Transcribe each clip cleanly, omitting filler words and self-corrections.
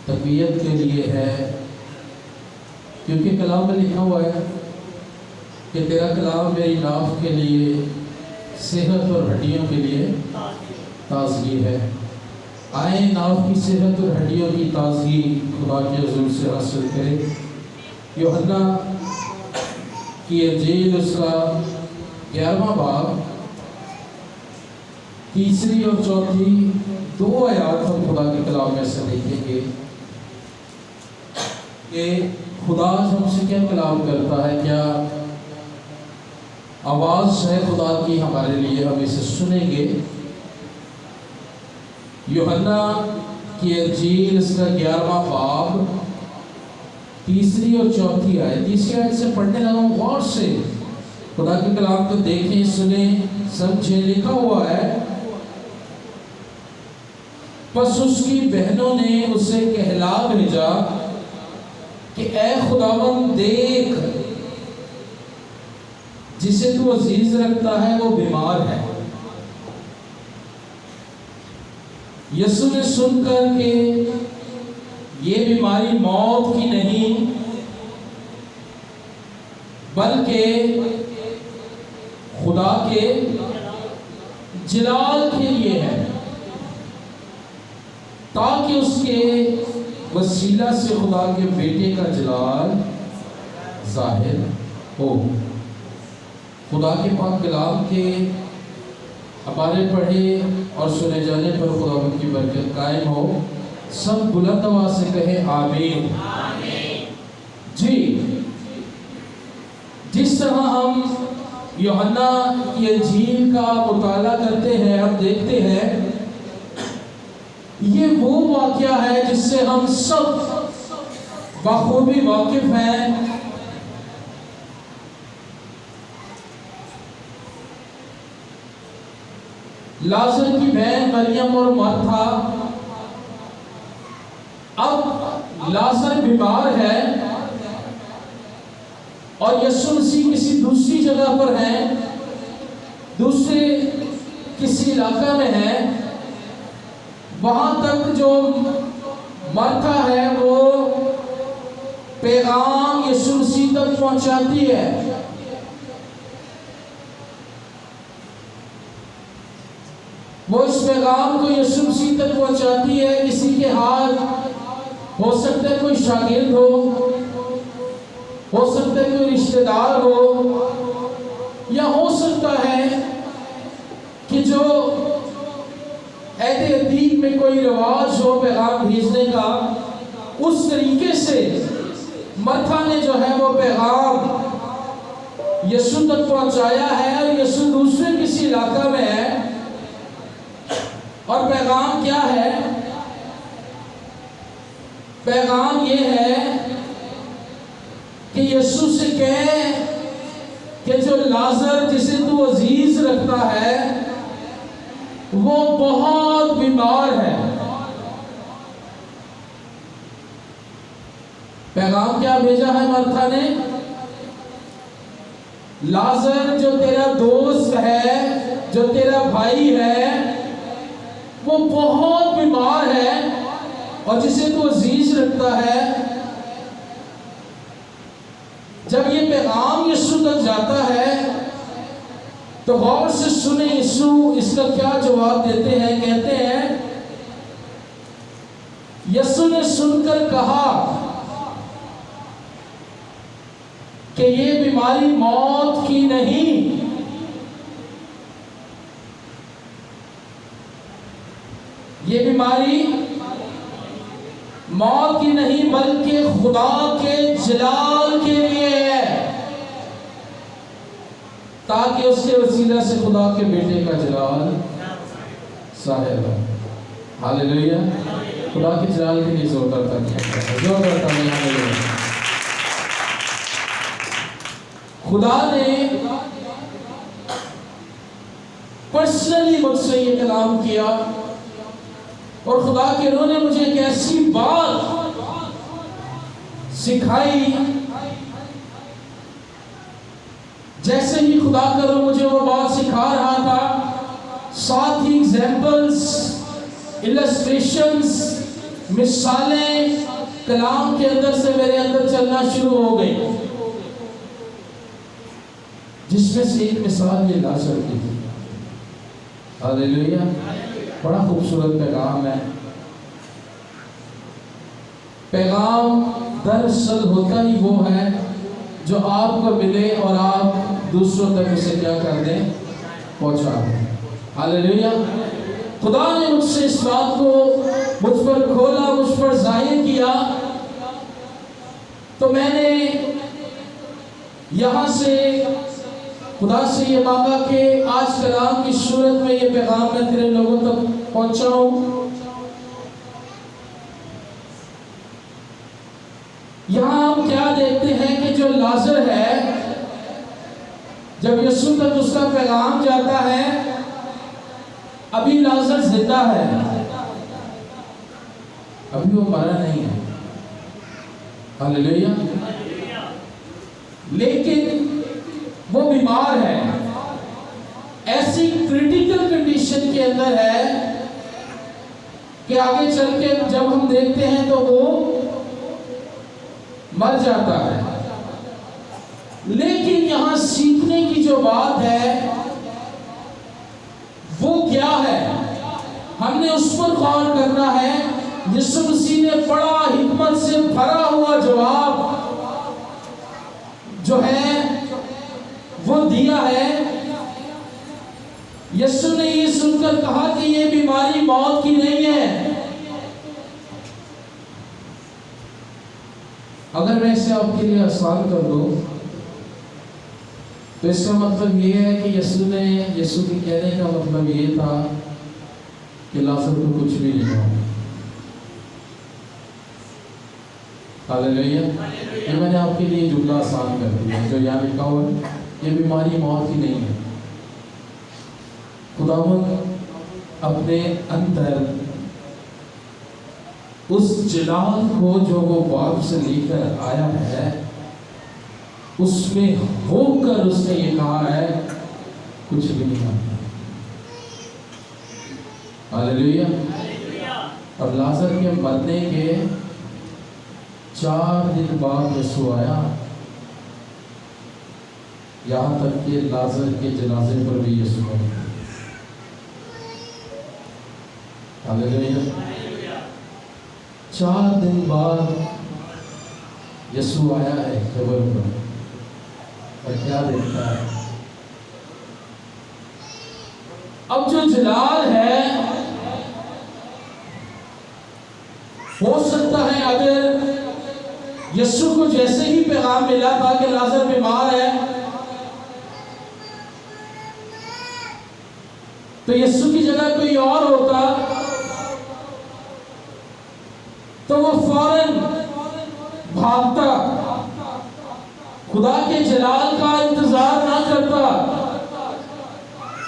تقویت کے لیے ہے، کیونکہ کلام میں لکھا ہوا ہے کہ تیرا کلام میری ناف کے لیے صحت اور ہڈیوں کے لیے تازگی ہے۔ آئیں ناف کی صحت اور ہڈیوں کی تازگی خدا کے حضور سے حاصل کریں۔ یوحنا کی انجیل اس کا 11واں باب 3 اور 4 2 آیات ہم خدا کے کلام میں سے دیکھیں گے کہ خدا ہم سے کیا کلام کرتا ہے، کیا آواز ہے خدا کی ہمارے لیے، ہم اسے سنیں گے۔ یوحنا کی انجیل اس کا 11واں باب 3 اور 4 آیت، 3 آیت سے پڑھنے لگا ہوں، غور سے خدا کے کلام کو دیکھیں، سنیں، سمجھیں۔ لکھا ہوا ہے، پس اس کی بہنوں نے اسے کہلا بھیجا کہ اے خداوند دیکھ، جسے تو عزیز رکھتا ہے وہ بیمار ہے۔ یسوع نے سن کر کہ یہ بیماری موت کی نہیں بلکہ خدا کے جلال کے لیے ہے، تاکہ اس کے وسیلہ سے خدا کے بیٹے کا جلال ظاہر ہو۔ خدا کے پاک کلام کے ہمارے پڑھے اور سنے جانے پر خدا کی برکت قائم ہو۔ سب بلند آواز سے کہیں آمین۔ جی، جس طرح ہم یوحنا کی انجیل کا مطالعہ کرتے ہیں، ہم دیکھتے ہیں یہ وہ واقعہ ہے جس سے ہم سب بخوبی واقف ہیں۔ لازر کی بہن مریم اور مرتھا، اب لازر بیمار ہے اور یسوع مسیح کسی دوسری جگہ پر ہیں، دوسرے کسی علاقہ میں ہے۔ وہاں تک جو مرتھا ہے وہ پیغام یسوع مسیح تک پہنچاتی ہے۔ وہ اس پیغام کو یسوع مسیح تک پہنچاتی ہے۔ کسی کے ہاتھ ہو سکتا ہے کوئی شاگرد ہو سکتا ہے کوئی رشتہ دار ہو، یا ہو سکتا ہے کہ جو عہد عتیق میں کوئی رواج ہو پیغام بھیجنے کا، اس طریقے سے مرتھا نے جو ہے وہ پیغام یسوع تک پہنچایا ہے، اور یسوع دوسرے کسی علاقہ میں ہے۔ اور پیغام کیا ہے؟ پیغام یہ ہے کہ یسوع سے کہے کہ جو لازر جسے تو عزیز رکھتا ہے وہ بہت بیمار ہے۔ پیغام کیا بھیجا ہے مرتھا نے؟ لازر جو تیرا دوست ہے، جو تیرا بھائی ہے، وہ بہت بیمار ہے اور جسے تو عزیز رکھتا ہے۔ جب یہ پیغام یسوع تک جاتا ہے تو غور سے سنیں یسوع اس کا کیا جواب دیتے ہیں۔ کہتے ہیں، یسوع نے سن کر کہا کہ یہ بیماری موت کی نہیں، یہ بیماری موت کی نہیں بلکہ خدا کے جلال کے لیے ہے، تاکہ اس کے وسیلہ سے خدا کے بیٹے کا جلال ظاہر ہو۔ ہاللیلویہ۔ خدا کے جلال کے لیے زور کرتا ہے۔ خدا نے پرسنلی مجھ سے یہ کلام کیا، اور خدا کے روح نے مجھے ایک ایسی بات سکھائی، جیسے ہی خدا کا روح مجھے وہ بات سکھا رہا تھا، ساتھ ہی ایگزامپلز، السٹریشنز مثالیں کلام کے اندر سے میرے اندر چلنا شروع ہو گئی، جس میں سے ایک مثال یہ لازر کی تھی۔ ہاللیلویا، بڑا خوبصورت پیغام ہے۔ پیغام دراصل ہوتا ہی وہ ہے جو آپ کو ملے اور آپ دوسروں تک اسے کیا کر دیں، پہنچا دیں۔ ہاللیلویا، خدا نے مجھ سے اس بات کو مجھ پر کھولا، مجھ پر ظاہر کیا، تو میں نے یہاں سے خدا سے یہ مانگا کہ آج کلام کی صورت میں یہ پیغام میں تیرے لوگوں تک پہنچاؤں۔ یہاں ہم کیا دیکھتے ہیں کہ جو لازر ہے، جب یسوع تک اس کا پیغام جاتا ہے، ابھی لازر زندہ ہے، ابھی وہ مرا نہیں ہے۔ ہاللیلویا، لیکن وہ بیمار ہے، ایسی کریٹیکل کنڈیشن کے اندر ہے کہ آگے چل کے جب ہم دیکھتے ہیں تو وہ مر جاتا ہے۔ لیکن یہاں سیکھنے کی جو بات ہے وہ کیا ہے، ہم نے اس پر غور کرنا ہے۔ یسوع مسیح نے بڑا حکمت سے بھرا ہوا جواب جو ہے وہ دیا ہے۔ یسوع نے یہ سن کر کہا کہ یہ بیماری موت کی نہیں ہے۔ اگر میں اسے آپ کے لیے آسان کر دوں تو اس کا مطلب یہ ہے کہ یسوع کے کہنے کا مطلب یہ تھا کہ لازر کو کچھ بھی نہیں ہوا۔ ہاللیلویا، یہ میں نے آپ کے لیے جملہ آسان کر دیا، جو یہاں لکھا ہوا ہے، یہ بیماری موت کی نہیں ہے۔ خداوند اپنے اندر اس جلال کو جو وہ باپ سے لے کر آیا ہے، اس میں ہو کر اس نے یہ کہا ہے کچھ بھی نہیں آتا۔ ہاللیلویا، اور لازر کے مرنے کے 4 دن بعد یسوع آیا، یہاں تک کہ لازر کے جنازے پر بھی یسوع آیا۔ ہاللیلویا، 4 دن بعد یسوع آیا ہے قبر پر، اور کیا دیکھتا ہے؟ اب جو جلال ہے، ہو سکتا ہے اگر یسوع کو جیسے ہی پیغام ملا تھا کہ لازر بیمار ہے، تو یسوع کی جگہ کوئی اور ہوتا تو وہ فوراً بھاگتا، خدا کے جلال کا انتظار نہ کرتا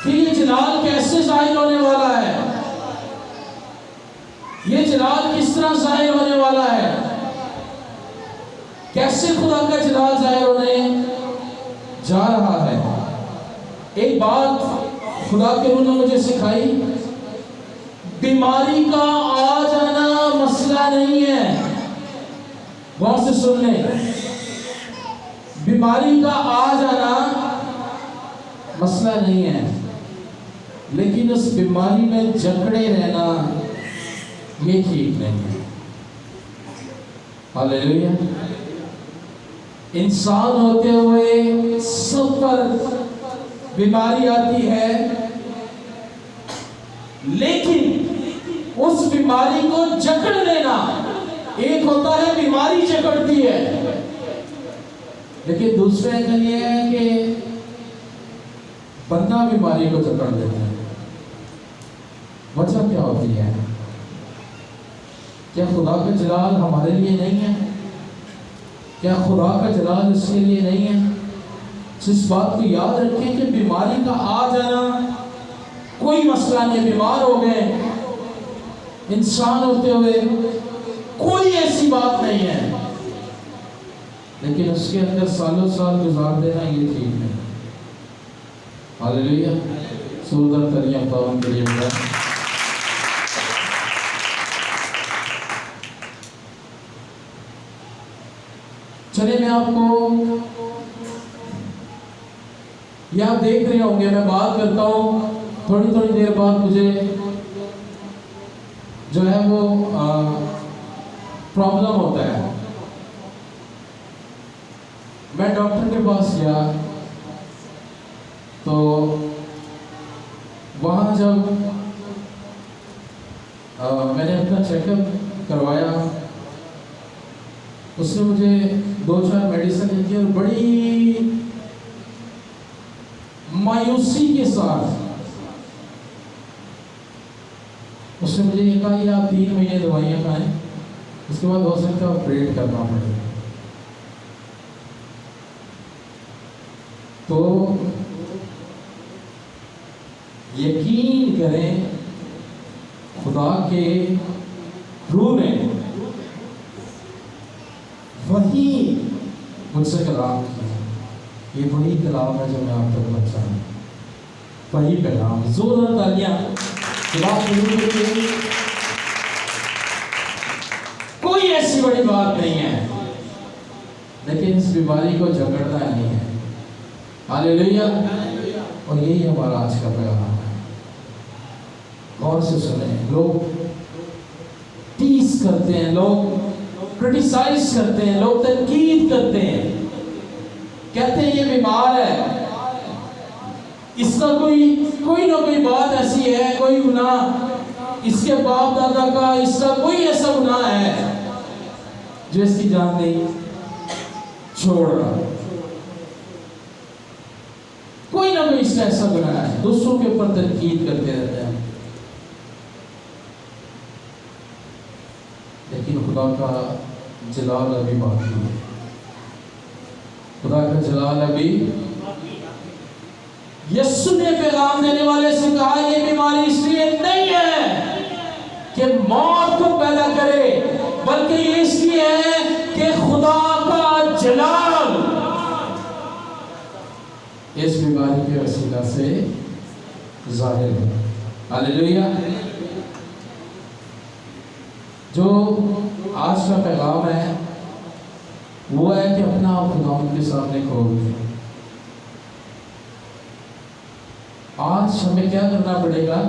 کہ یہ جلال کیسے ظاہر ہونے والا ہے، یہ جلال کس طرح ظاہر ہونے والا ہے، کیسے خدا کا جلال ظاہر ہونے جا رہا ہے۔ ایک بات خدا کے روح نے مجھے سکھائی، بیماری کا آ جانا مسئلہ نہیں ہے۔ غور سے سن لیں، بیماری کا آ جانا مسئلہ نہیں ہے، لیکن اس بیماری میں جکڑے رہنا یہ ٹھیک نہیں ہے۔ ہاللیلویا، انسان ہوتے ہوئے سب پر بیماری آتی ہے، لیکن اس بیماری کو جکڑ لینا، ایک ہوتا ہے بیماری جکڑتی ہے، لیکن دوسرے اینگل یہ ہے کہ بندہ بیماری کو جکڑ لیتا ہے۔ وجہ کیا ہوتی ہے؟ کیا خدا کا جلال ہمارے لیے نہیں ہے؟ کیا خدا کا جلال اس کے لیے نہیں ہے؟ اس بات کو یاد رکھیں کہ بیماری کا آ جانا کوئی مسئلہ نہیں، بیمار ہو گئے انسان ہوتے ہوئے کوئی ایسی بات نہیں ہے، لیکن اس کے اندر سالوں سال گزار دینا یہ ٹھیک ہے۔ ہاللیلویا، سردر تریم پاون کے لیے چلے میں آپ کو، یہ آپ دیکھ رہے ہوں گے میں بات کرتا ہوں تھوڑی تھوڑی دیر بعد مجھے جو ہے وہ پرابلم ہوتا ہے. میں ڈاکٹر کے پاس گیا تو وہاں جب میں نے اپنا چیک اپ کروایا، اس نے مجھے 2-4 میڈیسن دی اور بڑی مایوسی کے ساتھ اس نے مجھے یہ کہا کہ آپ 3 مہینے دوائیاں کھائیں، اس کے بعد ہو سکتا ہے آپریٹ کرنا پڑے. تو یقین کریں خدا کے روح نے وہی مجھ سے کلام کیا. یہ وہی کلام ہے جو میں آپ تک پہنچا ہوں، وہی پیغام. زور تالیاں کوئی ایسی بڑی بات نہیں ہے، لیکن اس بیماری کو جکڑنا نہیں ہے. ہاللیلویا. اور یہی ہمارا آج کا پیغام ہے. غور سے سنیں. لوگ ٹیز کرتے ہیں، لوگ کرٹیسائز کرتے ہیں، لوگ تنقید کرتے ہیں، کہتے ہیں یہ بیمار ہے، اس کا کوئی نہ کوئی بات ایسی ہے، کوئی گناہ اس کے باپ دادا کا، اس کا کوئی ایسا گناہ ہے جو اس کی جان نہیں چھوڑ رہا، کوئی نہ کوئی اس کا ایسا گناہ ہے. دوسروں کے اوپر تنقید کرتے رہتے ہیں. لیکن خدا کا جلال ابھی باقی ہے. خدا کا جلال ابھی. یسوع نے پیغام دینے والے سے کہا یہ بیماری اس لیے نہیں ہے کہ موت کو پیدا کرے، بلکہ یہ اس لیے ہے کہ خدا کا جلال اس بیماری کے وسیلہ سے ظاہر ہے. ہاللیلویا. جو آج کا پیغام ہے وہ ہے کہ اپنا آپ خدا کے سامنے کھول دیں. آج ہمیں کیا کرنا پڑے گا؟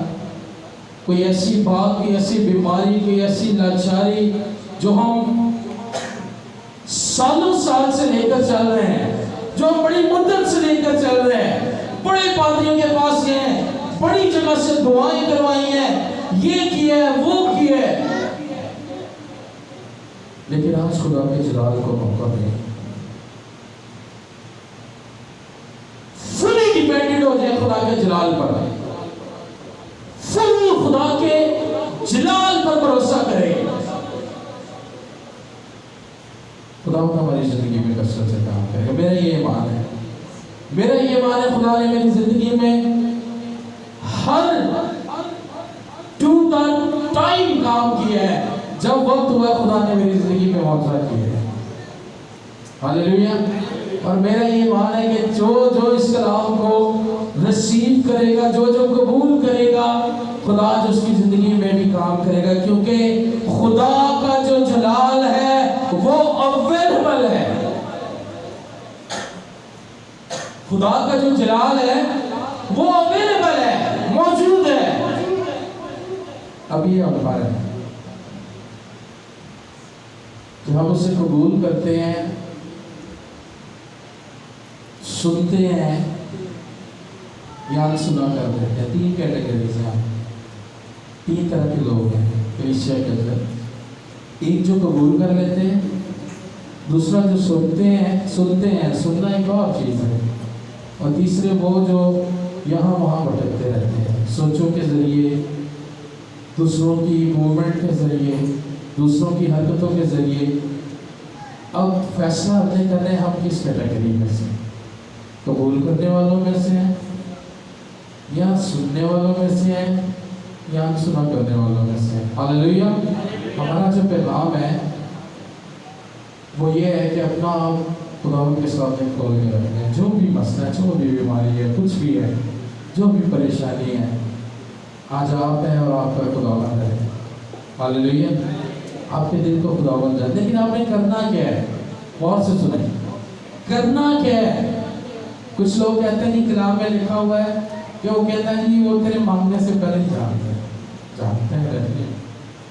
کوئی ایسی بات، کوئی ایسی بیماری، کوئی ایسی لاچاری جو ہم سالوں سال سے لے کر چل رہے ہیں، جو ہم بڑی مدت سے لے کر چل رہے ہیں، بڑے پادریوں کے پاس گئے ہیں، بڑی جگہ سے دعائیں کروائی ہیں، یہ کیا ہے وہ کیا ہے، لیکن آج خدا کے جلال کو موقع دیں. فلی ڈیپینڈنٹ ہو جائے خدا کے جلال پر، فل خدا کے جلال پر بھروسہ کرے. خدا ہماری زندگی میں کثرت سے کام کرے گا. میرا یہ ایمان ہے، میرا یہ ایمان ہے. خدا نے میری زندگی میں ہر ٹو دا ٹائم کام کیا ہے. جب وقت ہوا خدا نے میری زندگی میں معجزہ کیا ہے. ہاللیلویا. اور میرا یہ ایمان ہے کہ جو اس کلام کو ریسیو کرے گا، جو قبول کرے گا، خدا جو اس کی زندگی میں بھی کام کرے گا، کیونکہ خدا کا جو جلال ہے وہ اویلیبل ہے. خدا کا جو جلال ہے وہ اویلیبل ہے، موجود ہے. اب یہ ہمارا ہے کہ ہم اسے قبول کرتے ہیں، سنتے ہیں یا سنا کر دیتے ہیں. 3 کیٹیگریز ہیں، 3 طرح کے لوگ ہیں کلیسیا کے اندر. ایک جو قبول کر لیتے ہیں، دوسرا جو سنتے ہیں، سننا ایک اور چیز ہے، اور تیسرے وہ جو یہاں وہاں بھٹکتے رہتے ہیں، سوچوں کے ذریعے، دوسروں کی موومنٹ کے ذریعے، دوسروں کی حرکتوں کے ذریعے. اب فیصلہ ہم نے کرنا ہے ہم کس کیٹیگری میں سے، قبول کرنے والوں میں سے ہیں یا سننے والوں میں سے ہیں یا سنا کرنے والوں میں سے ہیں. ہاللیلویا. ہمارا جو پیغام ہے وہ یہ ہے کہ اپنا آپ خدا کے سامنے کھول کے رکھیں. جو بھی مسئلہ ہے، جو بھی بیماری ہے، کچھ بھی ہے، جو بھی پریشانی ہے، آج آپ ہیں اور آپ کا خداوند ہے. ہاللیلویا. آپ کے دل کو خداوند جانتا ہے. لیکن آپ نے کرنا کیا ہے؟ غور سے سنیں، کرنا کیا ہے؟ کچھ لوگ کہتے ہیں نہیں کلام میں لکھا ہوا ہے کہ وہ کہتا ہے جی وہ تیرے مانگنے سے پہلے ہی جانتے ہیں رہتے ہیں،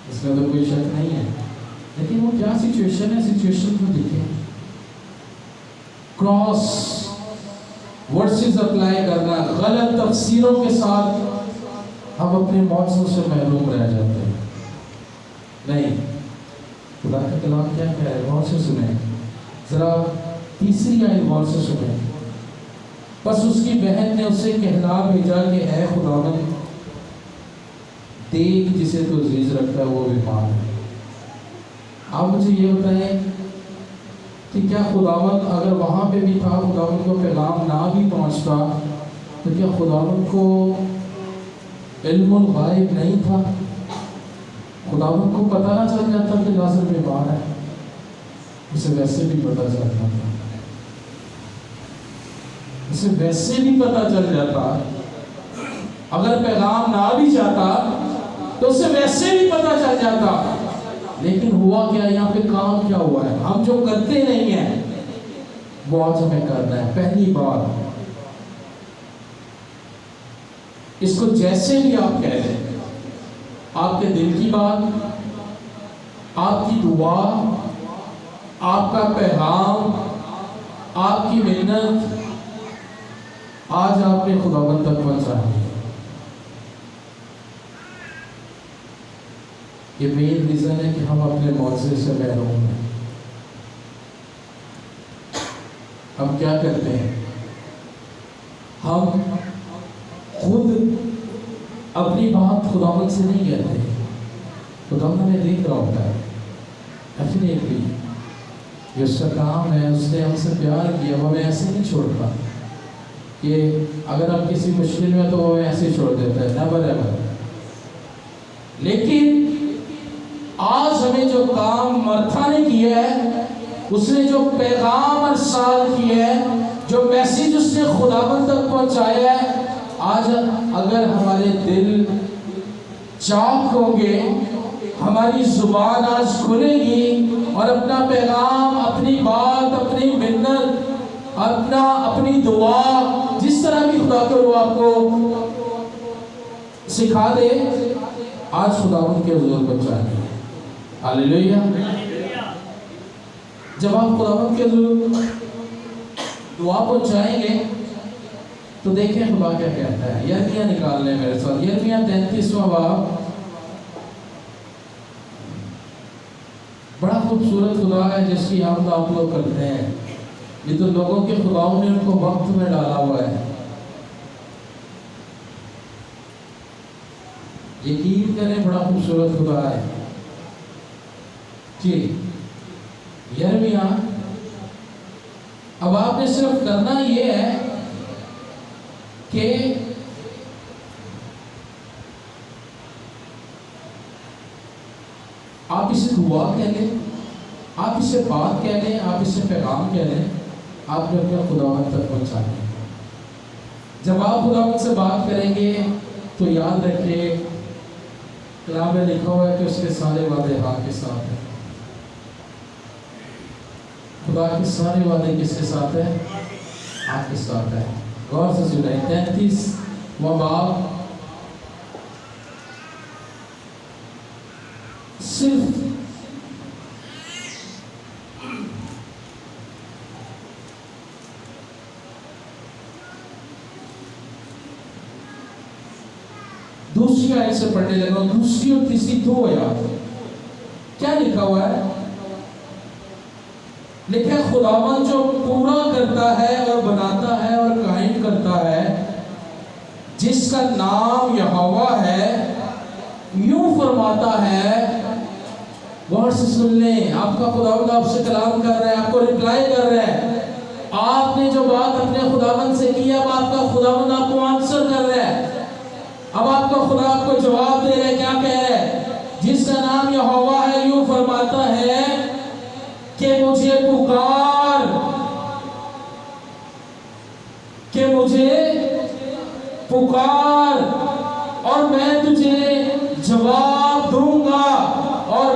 اس میں تو کوئی شک نہیں ہے، لیکن وہ کیا سچویشن ہے؟ سچویشن کو دیکھیں، کراس ورسز اپلائی کرنا، غلط تفسیروں کے ساتھ ہم اپنے معجزوں سے محروم رہ جاتے ہیں۔ نہیں، خدا کا کلام کیا کہہ رہا ہے؟ غور سے سنیں، ذرا تیسری آیت غور سے سنیں۔ بس اس کی بہن نے اسے کہلا بھیجا کہ اے خداوند، دیکھ جسے تو عزیز رکھتا ہے وہ بیمار ہے۔ آپ مجھے یہ بتائیں کہ کیا خداوند اگر وہاں پہ بھی تھا، خداوند کو پیغام نہ بھی پہنچتا تو کیا خداوند کو علم الغائب نہیں تھا؟ خداوند کو پتہ نہ چل جاتا کہ لازر بیمار ہے؟ اسے ویسے بھی پتہ چل جاتا، اسے ویسے بھی پتہ چل جاتا، اگر پیغام نہ بھی جاتا تو اسے ویسے بھی پتہ چل جاتا۔ لیکن ہوا کیا؟ یہاں پہ کام کیا ہوا ہے؟ ہم جو کرتے نہیں ہیں وہ آج ہمیں کرنا ہے۔ پہلی بار اس کو جیسے بھی آپ کہہ دیں، آپ کے دل کی بات، آپ کی دعا، آپ کا پیغام، آپ کی محنت آج آپ نے خداوند تک پہنچائی ہے۔ یہ مین ریزن ہے کہ ہم اپنے معجزے سے محروم ہیں۔ ہم کیا کرتے ہیں؟ ہم خود اپنی بات خداوند سے نہیں کہتے، خداوند ہمیں دیکھ رہا ہوتا ہے۔ ڈیفینیٹلی یہ اس کا کام ہے، اس نے ہم سے پیار کیا، وہ ہمیں ایسے نہیں چھوڑتا کہ اگر ہم کسی مشکل میں تو وہ ایسے چھوڑ دیتا ہے، نیور ایور۔ لیکن آج ہمیں جو کام مرتھا نے کیا ہے، اس نے جو پیغام ارسال کیا ہے، جو میسیج اس نے خداوند تک پہنچایا ہے، آج اگر ہمارے دل چاک ہوں گے، ہماری زبان آج کھلے گی اور اپنا پیغام، اپنی بات، اپنی منت، اپنی دعا، جس طرح بھی خدا کے وہ آپ کو سکھا دے، آج خداوند کے حضور پہنچائیں گے۔ ہاللیلویہ۔ جب آپ خداوند کے حضور دعا پہنچائیں گے تو دیکھیں خدا کیا کہتا ہے۔ یرمیہ نکال لیں میرے ساتھ، یرمیہ 33واں باب۔ بڑا خوبصورت خدا ہے جس کی حمد آپ لوگ کرتے ہیں۔ یہ تو لوگوں کے خداؤں نے ان کو وقت میں ڈالا ہوا ہے۔ یقین کریں بڑا خوبصورت خدا ہے جی۔ یرمیہ، اب آپ نے صرف کرنا یہ ہے کہ آپ اسے دعا کہہ لیں، آپ اسے بات کہہ لیں، آپ اسے پیغام کہہ لیں، آپ نے اپنے خداوند تک پہنچانا ہے۔ جب آپ خداوند سے بات کریں گے تو یاد رکھیں کلام میں لکھا ہوا ہے کہ اس کے سارے وعدے ہاں کے ساتھ ہیں۔ خدا کے سارے وعدے کس کے ساتھ ہیں؟ ہاں کے ساتھ ہیں۔ غور سے سنیں، 33واں باب، صرف دوسری آیت سے پڑھنے لگا، دوسری اور تیسری دو آیات۔ کیا لکھا ہوا ہے؟ لکھا ہے خداوند جو پورا کرتا ہے اور بناتا ہے اور قائم کرتا ہے، جس کا نام یہوہ ہے، یوں فرماتا ہے۔ غور سے سن لیں، آپ کا خداوند آپ سے کلام کر رہا ہے، آپ کو ریپلائی کر رہا ہے۔ آپ نے جو بات اپنے خداوند سے کی، اب آپ کا خداوند آپ کو آنسر کر رہا ہے۔ اب آپ کا خدا آپ کو جواب دے رہا ہے۔ کیا کہہ رہا ہے؟ جس کا نام یہوہ ہے، یوں فرماتا ہے کہ مجھے پکار، کہ مجھے پکار اور میں تجھے جواب دوں گا، اور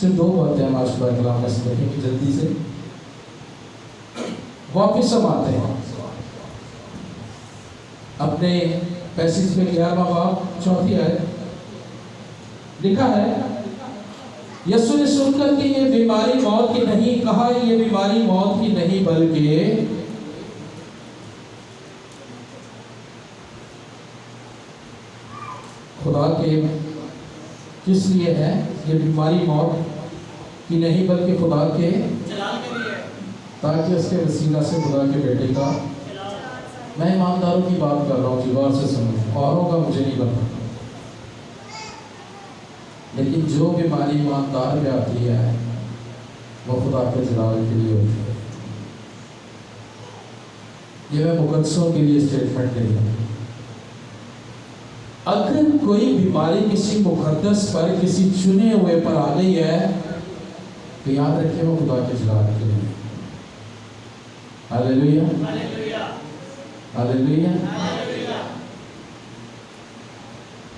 صرف 2 باتیں ہم آج خدا کلام میں سے دیکھیں گے جلدی سے. واپس ہم آتے ہیں اپنے پیسیج میں 11واں باب 4 آیت. لکھا ہے یسوع نے سن کر کہ یہ بیماری موت کی نہیں, کہا یہ بیماری موت کی نہیں بلکہ خدا کے کس لیے ہے. یہ بیماری موت کی نہیں بلکہ خدا کے جلال کے لیے, تاکہ اس کے وسیلہ سے خدا کے بیٹے کا. میں ایمانداروں کی بات کر رہا ہوں, غور سے سنیں, اوروں کا مجھے نہیں پتا, لیکن جو بیماری ایماندار پہ آتی ہے وہ خدا کے جلال کے لیے ہوتی ہے. یہ میں مقدسوں کے لیے اسٹیٹمنٹ دے رہا ہوں. اگر کوئی بیماری کسی مقدس پر, کسی چنے ہوئے پر آ گئی ہے تو یاد رکھیں وہ خدا کے جلال کے لیے. ہاللیلویا ہاللیلویا.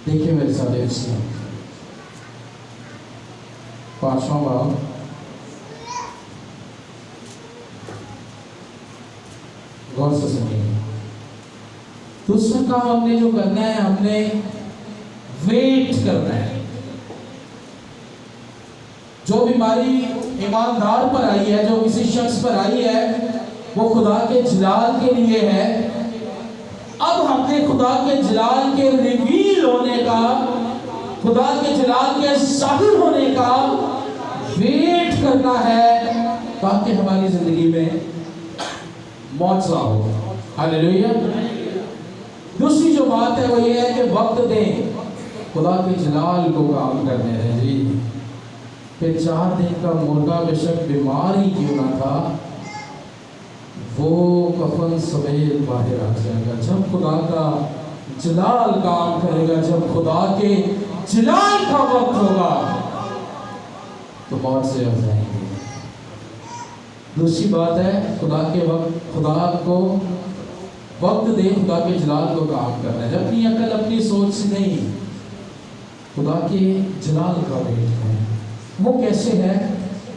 دیکھیں میرے ساتھ اسلام 5واں باب غور سے سنیے. دوسرا کام ہم نے جو کرنا ہے, ہم نے ویٹ کرنا ہے. جو بیماری ایماندار پر آئی ہے, جو کسی شخص پر آئی ہے, وہ خدا کے جلال کے لیے ہے. اب ہم نے خدا کے جلال کے ریویل ہونے کا, خدا کے جلال کے ظاہر ہونے کا ویٹ کرنا ہے تاکہ ہماری زندگی میں معجزہ ہو. ہاللیلویا. دوسری جو بات ہے وہ یہ ہے کہ وقت دیں, خدا کے جلال کو کام کرنے دیں. جی پھر 4 دن کا مرغا بے شک بیمار ہی کیوں نہ تھا, وہ کفن سمیت باہر آ جائے گا. جب خدا کا جلال کام کرے گا, جب خدا کے جلال کا وقت ہوگا تو موت سے ہو جائیں گے. دوسری بات ہے خدا کے وقت, خدا کو وقت دے, خدا کے جلال کو کام کرنا ہے. اپنی عقل اپنی سوچ سے نہیں, خدا کے جلال کا ویٹ ہے. وہ کیسے ہے؟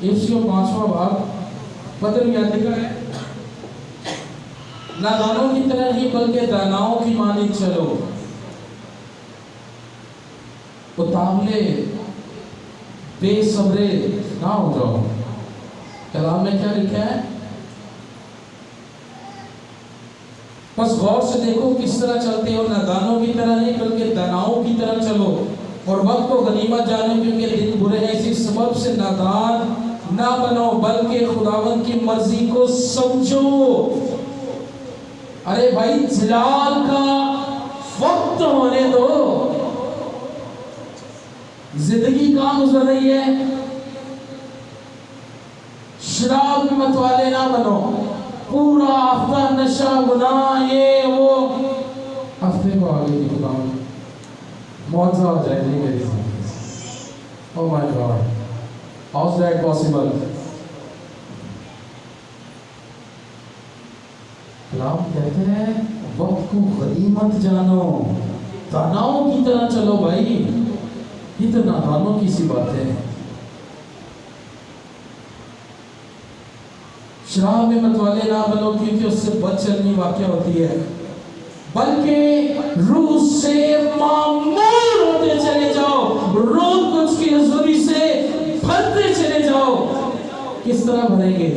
افسیوں 5واں باب 15 لکھا ہے نادانوں کی طرح نہیں بلکہ داناؤں کی مانند چلو, اتاولے بے صبرے نہ ہو جاؤ. کلام میں کیا لکھا ہے؟ بس غور سے دیکھو کس طرح چلتے ہو. نادانوں کی طرح نہیں بلکہ داناؤں کی طرح چلو, اور وقت کو غنیمت جانو کیونکہ دن برے ہیں. اسی سبب سے نادان نہ بنو بلکہ خداوند کی مرضی کو سمجھو. ارے بھائی جلال کا وقت ہونے دو. زندگی کہاں گزر رہی ہے؟ شراب میں متوالے نہ بنو, پورا ہفتہ نشہ گناہ یہ وہ. ہفتے کو آگے کی خدا معجزہ ہو جائے گی میری زندگی. Oh my God, how's that possible? کلام کہتے ہیں وقت کو غنیمت جانو, داناؤں کی طرح چلو. بھائی یہ تو نادانوں کی سی بات ہے. شراب میں متوالے نہ بنو کیونکہ اس سے بد چلنی واقع ہوتی ہے, بلکہ روح سے معمور ہوتے چلے جاؤ, روح کچھ کی حضوری سے بھرتے چلے جاؤ. کس طرح بھریں گے؟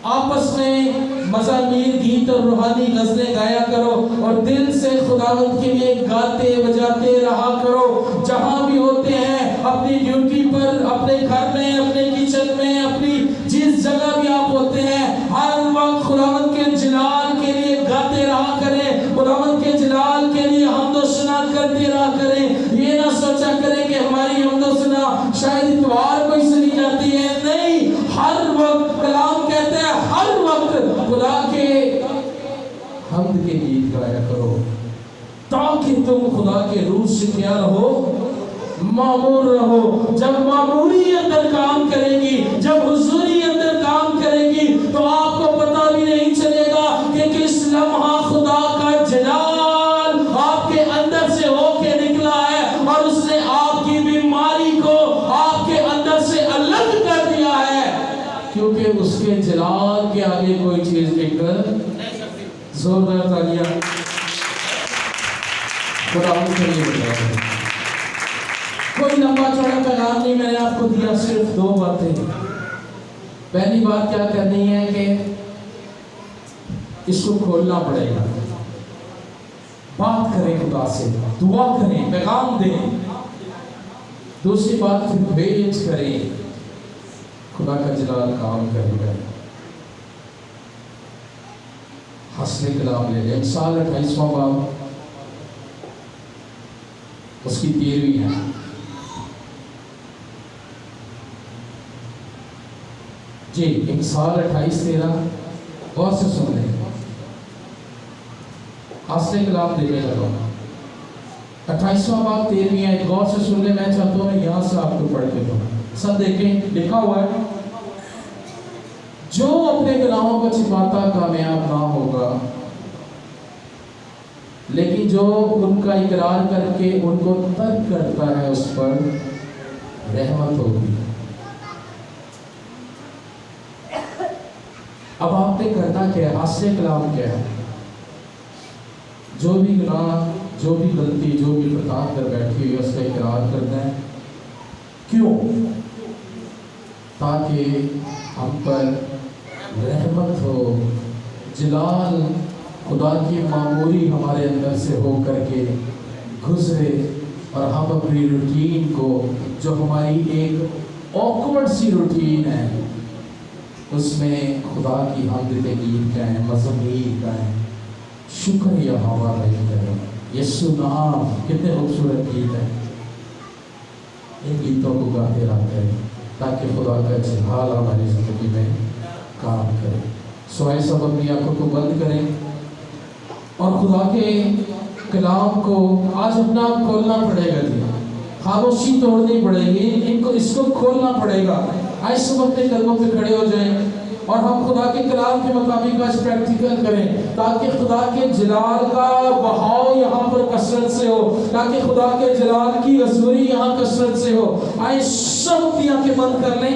آپس میں مزامیر گیت اور روحانی غزلیں گایا کرو, اور دل سے خداوند کے لیے گاتے بجاتے رہا کرو. جہاں بھی ہوتے ہیں, اپنی ڈیوٹی پر, اپنے گھر میں, اپنے کچن میں, اپنی جس جگہ بھی آپ ہوتے ہیں, ہر وقت خداوند کے جلال کے لیے گاتے رہا کریں, خداوند کے جلال کے لیے حمد و ثنا کرتے رہا کریں. یہ نہ سوچا کریں کہ ہماری حمد و ثنا شاید اتوار کو ہی سنی جاتی ہے. نہیں, ہر وقت کلام کہتے ہیں ہر وقت خدا کے حمد کے گیت گایا کرو, تاکہ تم خدا کے روح سے کیا رہو, معمور رہو. جب معموری اندر کام کرے گی, جب حضوری اندر کام کرے گی, تو آپ کو پتہ بھی نہیں چلے گا کہ کس لمحہ خدا کا جلال آپ کے اندر سے ہو کے نکلا ہے, اور اس نے آپ کی بیماری کو, آپ کے اس کے جلال کے آگے کوئی چیز ٹکر زوردار تالیاں خدا ان کے لیے بتا ہے۔ کوئی لمبا چوڑا پیغام نہیں، میں نے آپ کو دیا صرف 2 باتیں۔ پہلی بات کیا کرنی ہے کہ اس کو کھولنا پڑے گا، بات کریں خدا سے، دعا کریں، پیغام دیں۔ دوسری بات پھر ویٹ کریں، خدا کا جلال کام کرے گا۔ حسن کلام لے لیں۔ امثال 28واں باب اس کی 13ویں ہے۔ جی امثال 28:13 غور سے سن لیں۔ حسن کلام دینے لگا 28واں باب 13ویں آیت، غور سے سن لیں۔ میں چاہتا ہوں میں یہاں سے آپ کو پڑھ کے دوں۔ سب دیکھیں، لکھا ہوا ہے جو اپنے گناہوں کو چھپاتا کامیاب نہ ہوگا، لیکن جو ان کا اقرار کر کے ان کو ترک کرتا ہے اس پر رحمت ہوگی۔ اب آپ نے کرنا کیا ہے؟ حسن کلام کیا ہے؟ جو بھی گناہ، جو بھی غلطی، جو بھی خطا کر بیٹھی ہوئی اس کا اقرار کرنا ہے۔ کیوں؟ تاکہ ہم پر رحمت ہو، جلال خدا کی معموری ہمارے اندر سے ہو کر کے گزرے، اور ہم اپنی روٹین کو، جو ہماری ایک آکورڈ سی روٹین ہے، اس میں خدا کی حمد تقدیس کریں، مزامیر گائیں، شکر یا حوالہ کریں۔ یسوع نام کتنے خوبصورت گیت ہے، ان گیتوں کو گاتے رہتے ہیں تاکہ خدا کا جلال ہماری زندگی میں کام کرے۔ سوائے سب اپنی آنکھوں کو بند کریں اور خدا کے کلام کو آج اپنا آپ کھولنا پڑے گا۔ جی خاموشی توڑنی پڑے گی، اس کو کھولنا پڑے گا۔ آج سب اپنے قدموں پہ کھڑے ہو جائیں اور ہم خدا کے کلام کے مطابق آج پریکٹیکل کریں، تاکہ خدا کے جلال کا بہاؤ یہاں پر کثرت سے ہو، تاکہ خدا کے جلال کی حضوری یہاں کثرت سے ہو۔ آئے سب اپنی آنکھیں بند کر لیں